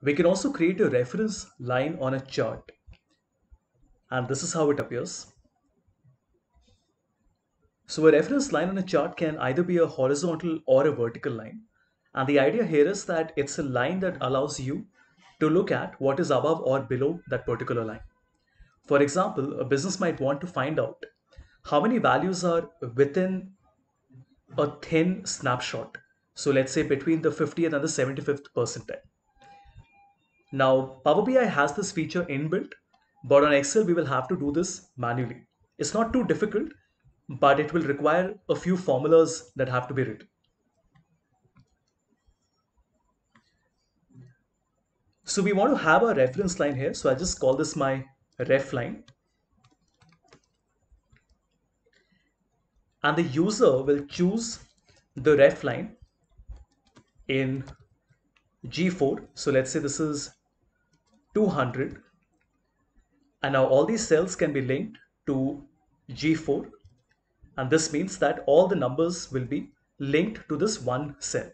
We can also create a reference line on a chart, and this is how it appears. So a reference line on a chart can either be a horizontal or a vertical line. And the idea here is that it's a line that allows you to look at what is above or below that particular line. For example, a business might want to find out how many values are within a thin snapshot. So let's say between the 50th and the 75th percentile. Now, Power BI has this feature inbuilt, but on Excel, we will have to do this manually. It's not too difficult, but it will require a few formulas that have to be written. So we want to have a reference line here. So I just call this my ref line. And the user will choose the ref line in G4. So let's say this is 200. And now all these cells can be linked to G4. And this means that all the numbers will be linked to this one cell.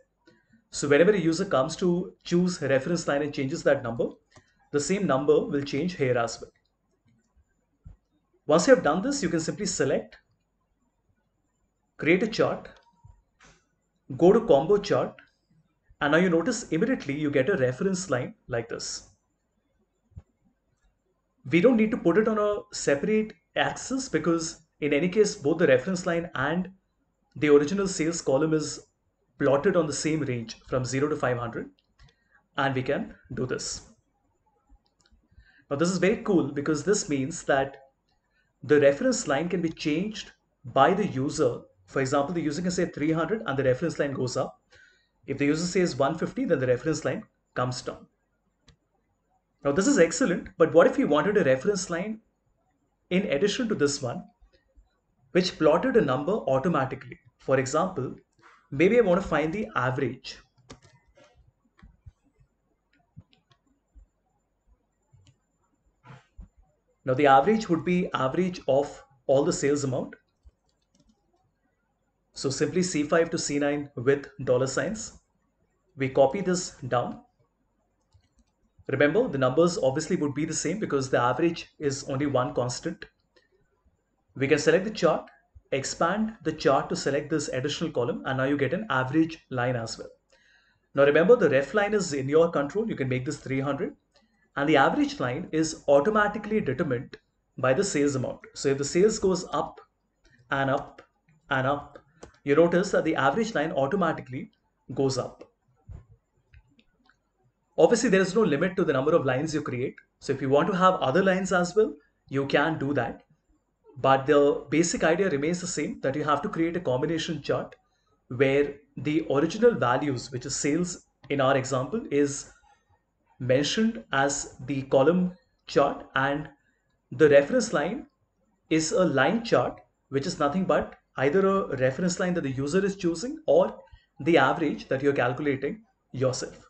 So whenever a user comes to choose a reference line and changes that number, the same number will change here as well. Once you have done this, you can simply select, create a chart, go to combo chart, and now you notice immediately you get a reference line like this. We don't need to put it on a separate axis because in any case, both the reference line and the original sales column is plotted on the same range from 0 to 500, and we can do this. Now this is very cool because this means that the reference line can be changed by the user. For example, the user can say 300 and the reference line goes up. If the user says 150, then the reference line comes down. Now this is excellent, but what if we wanted a reference line in addition to this one, which plotted a number automatically? For example, maybe I want to find the average. Now the average would be average of all the sales amount. So simply C5 to C9 with dollar signs. We copy this down. Remember, the numbers obviously would be the same because the average is only one constant. We can select the chart, expand the chart to select this additional column, and now you get an average line as well. Now remember, the ref line is in your control. You can make this 300, and the average line is automatically determined by the sales amount. So if the sales goes up and up and up, you notice that the average line automatically goes up. Obviously, there is no limit to the number of lines you create. So if you want to have other lines as well, you can do that. But the basic idea remains the same, that you have to create a combination chart where the original values, which is sales in our example, is mentioned as the column chart, and the reference line is a line chart, which is nothing but either a reference line that the user is choosing or the average that you're calculating yourself.